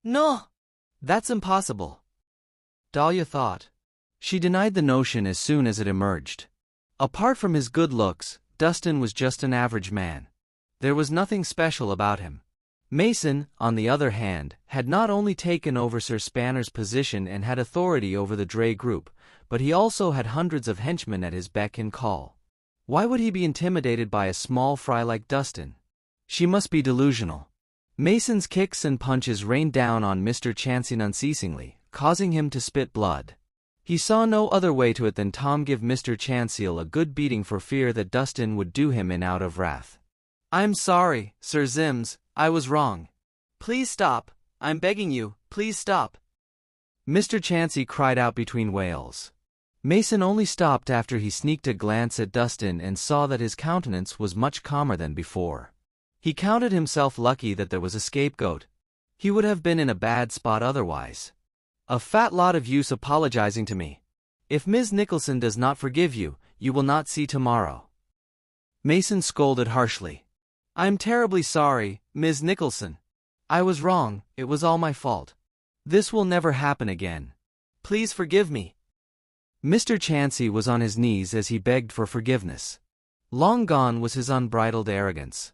No! That's impossible, Dahlia thought. She denied the notion as soon as it emerged. Apart from his good looks, Dustin was just an average man. There was nothing special about him. Mason, on the other hand, had not only taken over Sir Spanner's position and had authority over the Dray group, but he also had hundreds of henchmen at his beck and call. Why would he be intimidated by a small fry like Dustin? She must be delusional. Mason's kicks and punches rained down on Mr. Chansey unceasingly, causing him to spit blood. He saw no other way to it than Tom give Mr. Chansey a good beating for fear that Dustin would do him in out of wrath. "I'm sorry, Sir Zims, I was wrong. Please stop, I'm begging you, please stop," Mr. Chansey cried out between wails. Mason only stopped after he sneaked a glance at Dustin and saw that his countenance was much calmer than before. He counted himself lucky that there was a scapegoat. He would have been in a bad spot otherwise. "A fat lot of use apologizing to me. If Ms. Nicholson does not forgive you, you will not see tomorrow," Mason scolded harshly. "I'm terribly sorry, Ms. Nicholson. I was wrong, it was all my fault. This will never happen again. Please forgive me." Mr. Chansey was on his knees as he begged for forgiveness. Long gone was his unbridled arrogance.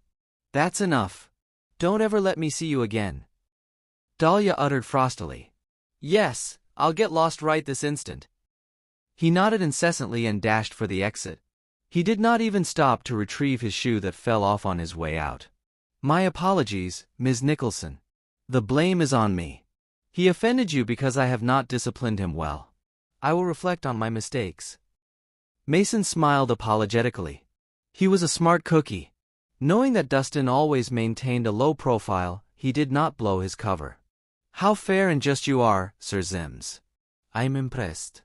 "That's enough. Don't ever let me see you again," Dahlia uttered frostily. "Yes, I'll get lost right this instant." He nodded incessantly and dashed for the exit. He did not even stop to retrieve his shoe that fell off on his way out. "My apologies, Ms. Nicholson. The blame is on me. He offended you because I have not disciplined him well. I will reflect on my mistakes." Mason smiled apologetically. He was a smart cookie. Knowing that Dustin always maintained a low profile, he did not blow his cover. "How fair and just you are, Sir Zims. I'm impressed."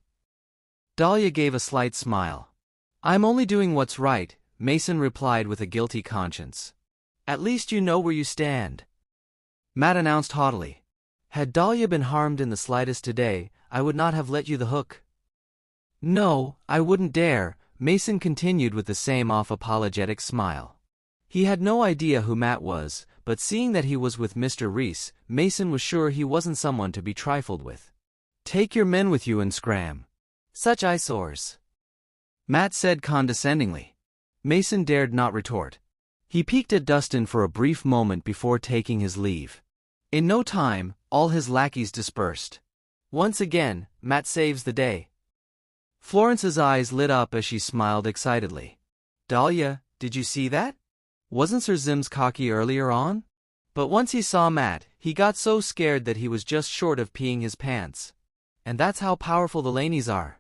Dahlia gave a slight smile. "I'm only doing what's right," Mason replied with a guilty conscience. "At least you know where you stand," Matt announced haughtily. "Had Dahlia been harmed in the slightest today, I would not have let you the hook." "No, I wouldn't dare," Mason continued with the same off-apologetic smile. He had no idea who Matt was, but seeing that he was with Mr. Rhys, Mason was sure he wasn't someone to be trifled with. "Take your men with you and scram. Such eyesores," Matt said condescendingly. Mason dared not retort. He peeked at Dustin for a brief moment before taking his leave. In no time, all his lackeys dispersed. Once again, Matt saves the day. Florence's eyes lit up as she smiled excitedly. "Dahlia, did you see that? Wasn't Sir Zims cocky earlier on? But once he saw Matt, he got so scared that he was just short of peeing his pants. And that's how powerful the Laneys are."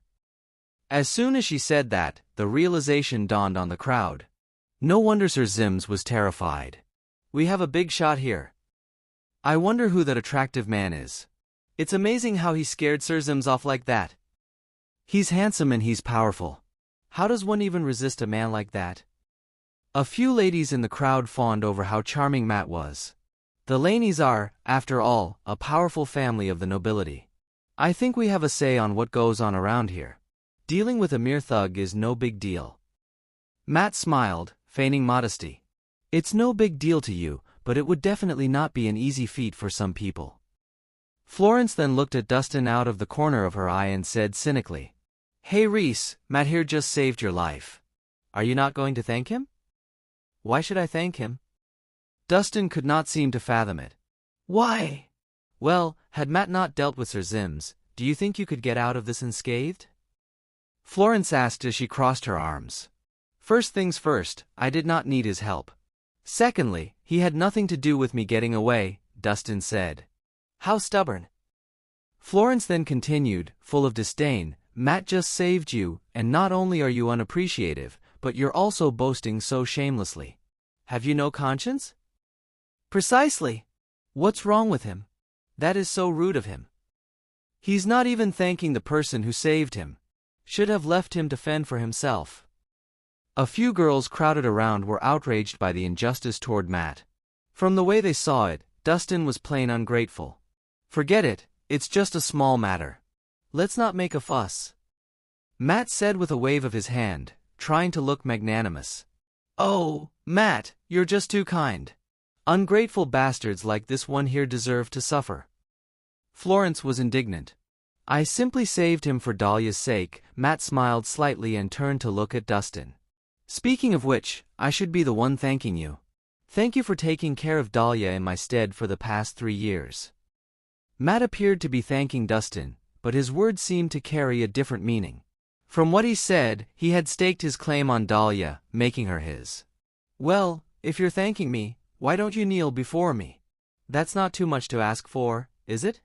As soon as she said that, the realization dawned on the crowd. No wonder Sir Zims was terrified. "We have a big shot here. I wonder who that attractive man is. It's amazing how he scared Sir Zims off like that. He's handsome and he's powerful. How does one even resist a man like that?" A few ladies in the crowd fawned over how charming Matt was. The Laneys are, after all, a powerful family of the nobility. "I think we have a say on what goes on around here. Dealing with a mere thug is no big deal." Matt smiled, feigning modesty. "It's no big deal to you, but it would definitely not be an easy feat for some people." Florence then looked at Dustin out of the corner of her eye and said cynically, "Hey Rhys, Matt here just saved your life. Are you not going to thank him?" "Why should I thank him?" Dustin could not seem to fathom it. "Why?" "Well, had Matt not dealt with Sir Zims, do you think you could get out of this unscathed?" Florence asked as she crossed her arms. "First things first, I did not need his help. Secondly, he had nothing to do with me getting away," Dustin said. "How stubborn." Florence then continued, full of disdain, "Matt just saved you, and not only are you unappreciative, but you're also boasting so shamelessly. Have you no conscience?" "Precisely. What's wrong with him? That is so rude of him. He's not even thanking the person who saved him. Should have left him to fend for himself." A few girls crowded around were outraged by the injustice toward Matt. From the way they saw it, Dustin was plain ungrateful. "Forget it, it's just a small matter. Let's not make a fuss," Matt said with a wave of his hand, trying to look magnanimous. "Oh, Matt, you're just too kind. Ungrateful bastards like this one here deserve to suffer." Florence was indignant. I simply saved him for Dahlia's sake. Matt smiled slightly and turned to look at Dustin. Speaking of which, I should be the one thanking you. Thank you for taking care of Dahlia in my stead for the past 3 years. Matt appeared to be thanking Dustin, but his words seemed to carry a different meaning. From what he said, he had staked his claim on Dahlia, making her his. Well, if you're thanking me, why don't you kneel before me? That's not too much to ask for, is it?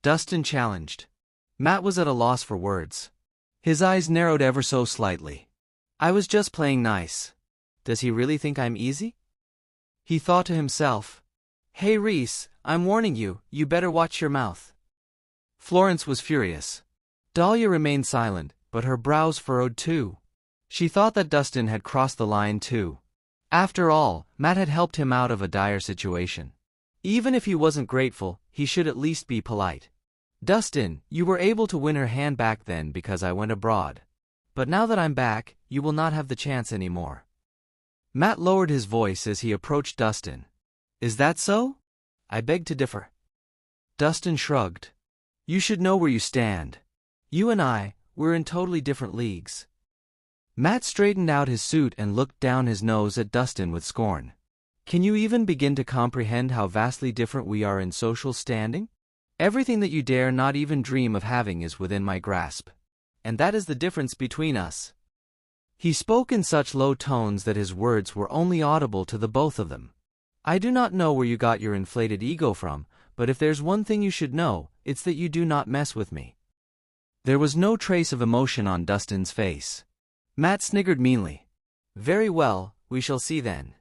Dustin challenged. Matt was at a loss for words. His eyes narrowed ever so slightly. I was just playing nice. Does he really think I'm easy? He thought to himself. Hey Rhys, I'm warning you, you better watch your mouth. Florence was furious. Dahlia remained silent, but her brows furrowed too. She thought that Dustin had crossed the line too. After all, Matt had helped him out of a dire situation. Even if he wasn't grateful, he should at least be polite. Dustin, you were able to win her hand back then because I went abroad. But now that I'm back, you will not have the chance anymore. Matt lowered his voice as he approached Dustin. Is that so? I beg to differ. Dustin shrugged. You should know where you stand. You and I, we're in totally different leagues. Matt straightened out his suit and looked down his nose at Dustin with scorn. Can you even begin to comprehend how vastly different we are in social standing? Everything that you dare not even dream of having is within my grasp. And that is the difference between us. He spoke in such low tones that his words were only audible to the both of them. I do not know where you got your inflated ego from, but if there's one thing you should know, it's that you do not mess with me. There was no trace of emotion on Dustin's face. Matt sniggered meanly. Very well, we shall see then.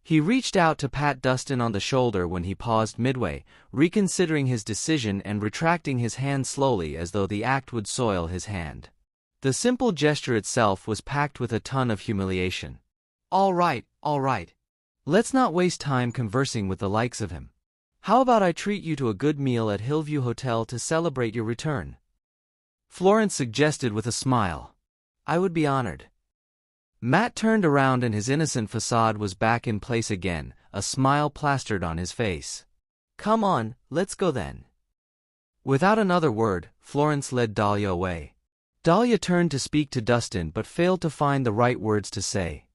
He reached out to pat Dustin on the shoulder when he paused midway, reconsidering his decision and retracting his hand slowly as though the act would soil his hand. The simple gesture itself was packed with a ton of humiliation. All right. Let's not waste time conversing with the likes of him. How about I treat you to a good meal at Hillview Hotel to celebrate your return? Florence suggested with a smile. I would be honored. Matt turned around and his innocent facade was back in place again, a smile plastered on his face. Come on, let's go then. Without another word, Florence led Dahlia away. Dahlia turned to speak to Dustin but failed to find the right words to say.